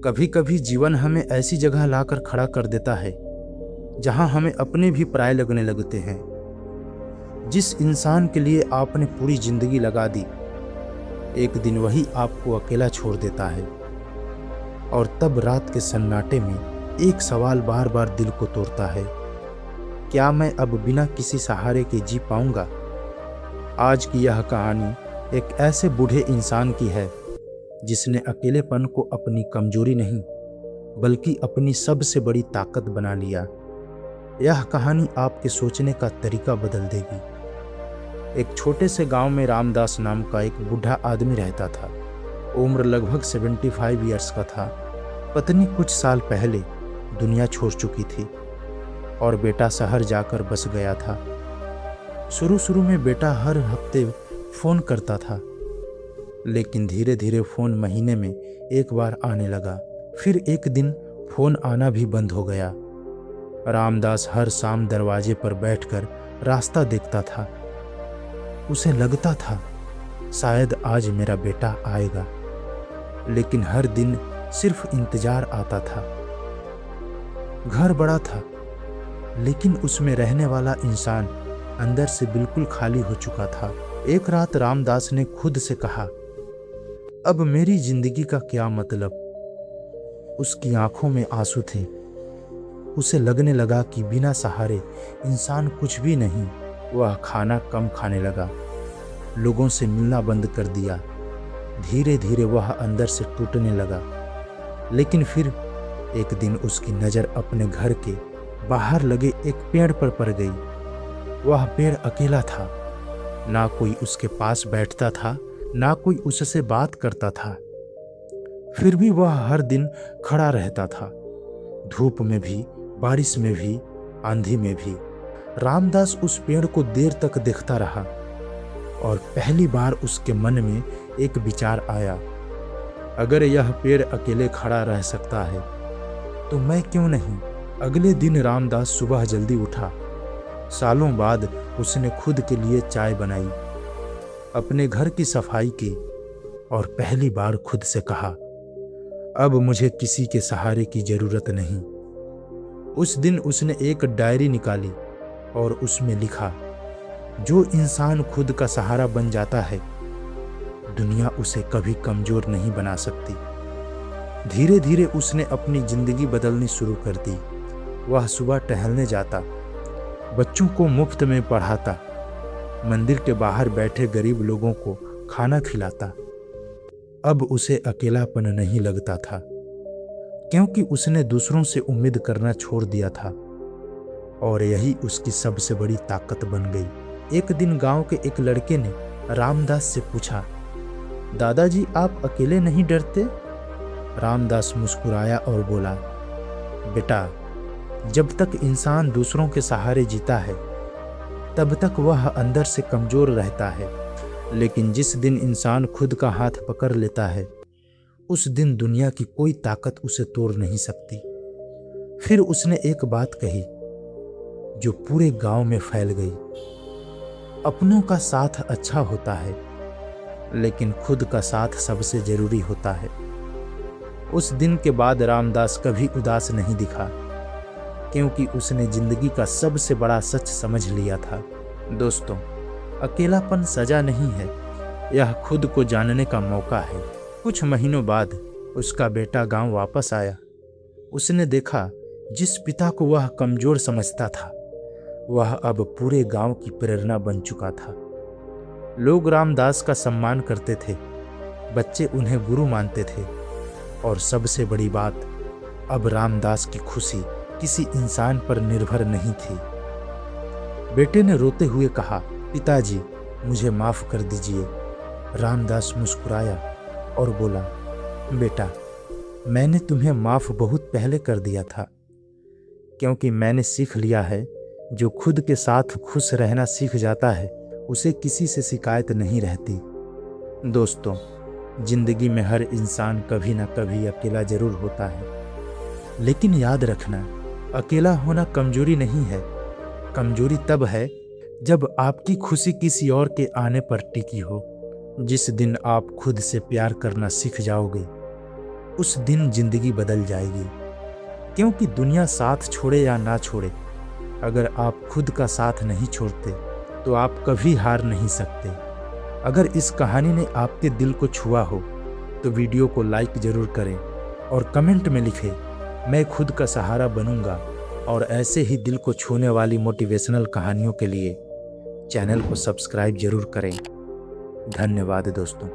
कभी कभी जीवन हमें ऐसी जगह लाकर खड़ा कर देता है जहां हमें अपने भी पराये लगने लगते हैं। जिस इंसान के लिए आपने पूरी जिंदगी लगा दी, एक दिन वही आपको अकेला छोड़ देता है। और तब रात के सन्नाटे में एक सवाल बार बार दिल को तोड़ता है, क्या मैं अब बिना किसी सहारे के जी पाऊंगा? आज की यह कहानी एक ऐसे बूढ़े इंसान की है जिसने अकेलेपन को अपनी कमजोरी नहीं बल्कि अपनी सबसे बड़ी ताकत बना लिया। यह कहानी आपके सोचने का तरीका बदल देगी। एक छोटे से गांव में रामदास नाम का एक बूढ़ा आदमी रहता था। उम्र लगभग 75 ईयर्स का था। पत्नी कुछ साल पहले दुनिया छोड़ चुकी थी और बेटा शहर जाकर बस गया था। शुरू में बेटा हर हफ्ते फोन करता था, लेकिन धीरे धीरे फोन महीने में एक बार आने लगा। फिर एक दिन फोन आना भी बंद हो गया। रामदास हर शाम दरवाजे पर बैठकर रास्ता देखता था। उसे लगता था शायद आज मेरा बेटा आएगा, लेकिन हर दिन सिर्फ इंतजार आता था। घर बड़ा था, लेकिन उसमें रहने वाला इंसान अंदर से बिल्कुल खाली हो चुका था। एक रात रामदास ने खुद से कहा, अब मेरी जिंदगी का क्या मतलब? उसकी आंखों में आंसू थे। उसे लगने लगा कि बिना सहारे इंसान कुछ भी नहीं। वह खाना कम खाने लगा, लोगों से मिलना बंद कर दिया। धीरे धीरे वह अंदर से टूटने लगा। लेकिन फिर एक दिन उसकी नज़र अपने घर के बाहर लगे एक पेड़ पर पड़ गई। वह पेड़ अकेला था, ना कोई उसके पास बैठता था, ना कोई उससे बात करता था। फिर भी वह हर दिन खड़ा रहता था, धूप में भी, बारिश में भी, आंधी में भी। रामदास उस पेड़ को देर तक देखता रहा और पहली बार उसके मन में एक विचार आया, अगर यह पेड़ अकेले खड़ा रह सकता है तो मैं क्यों नहीं? अगले दिन रामदास सुबह जल्दी उठा। सालों बाद उसने खुद के लिए चाय बनाई, अपने घर की सफाई की और पहली बार खुद से कहा, अब मुझे किसी के सहारे की जरूरत नहीं। उस दिन उसने एक डायरी निकाली और उसमें लिखा, जो इंसान खुद का सहारा बन जाता है, दुनिया उसे कभी कमजोर नहीं बना सकती। धीरे धीरे उसने अपनी जिंदगी बदलनी शुरू कर दी। वह सुबह टहलने जाता, बच्चों को मुफ्त में पढ़ाता, मंदिर के बाहर बैठे गरीब लोगों को खाना खिलाता। अब उसे अकेलापन नहीं लगता था, क्योंकि उसने दूसरों से उम्मीद करना छोड़ दिया था और यही उसकी सबसे बड़ी ताकत बन गई। एक दिन गांव के एक लड़के ने रामदास से पूछा, दादाजी आप अकेले नहीं डरते? रामदास मुस्कुराया और बोला, बेटा, जब तक इंसान दूसरों के सहारे जीता है तब तक वह अंदर से कमजोर रहता है, लेकिन जिस दिन इंसान खुद का हाथ पकड़ लेता है, उस दिन दुनिया की कोई ताकत उसे तोड़ नहीं सकती। फिर उसने एक बात कही जो पूरे गांव में फैल गई, अपनों का साथ अच्छा होता है, लेकिन खुद का साथ सबसे जरूरी होता है। उस दिन के बाद रामदास कभी उदास नहीं दिखा, क्योंकि उसने जिंदगी का सबसे बड़ा सच समझ लिया था। दोस्तों, अकेलापन सजा नहीं है, यह खुद को जानने का मौका है। कुछ महीनों बाद उसका बेटा गांव वापस आया। उसने देखा जिस पिता को वह कमजोर समझता था, वह अब पूरे गांव की प्रेरणा बन चुका था। लोग रामदास का सम्मान करते थे, बच्चे उन्हें गुरु मानते थे और सबसे बड़ी बात, अब रामदास की खुशी किसी इंसान पर निर्भर नहीं थी। बेटे ने रोते हुए कहा, पिताजी मुझे माफ कर दीजिए। रामदास मुस्कुराया और बोला, बेटा, मैंने तुम्हें माफ बहुत पहले कर दिया था, क्योंकि मैंने सीख लिया है, जो खुद के साथ खुश रहना सीख जाता है, उसे किसी से शिकायत नहीं रहती। दोस्तों, जिंदगी में हर इंसान कभी ना कभी अकेला जरूर होता है, लेकिन याद रखना, अकेला होना कमजोरी नहीं है। कमजोरी तब है जब आपकी खुशी किसी और के आने पर टिकी हो। जिस दिन आप खुद से प्यार करना सीख जाओगे, उस दिन जिंदगी बदल जाएगी। क्योंकि दुनिया साथ छोड़े या ना छोड़े, अगर आप खुद का साथ नहीं छोड़ते तो आप कभी हार नहीं सकते। अगर इस कहानी ने आपके दिल को छुआ हो तो वीडियो को लाइक ज़रूर करें और कमेंट में लिखें, मैं खुद का सहारा बनूंगा। और ऐसे ही दिल को छूने वाली मोटिवेशनल कहानियों के लिए चैनल को सब्सक्राइब ज़रूर करें। धन्यवाद दोस्तों।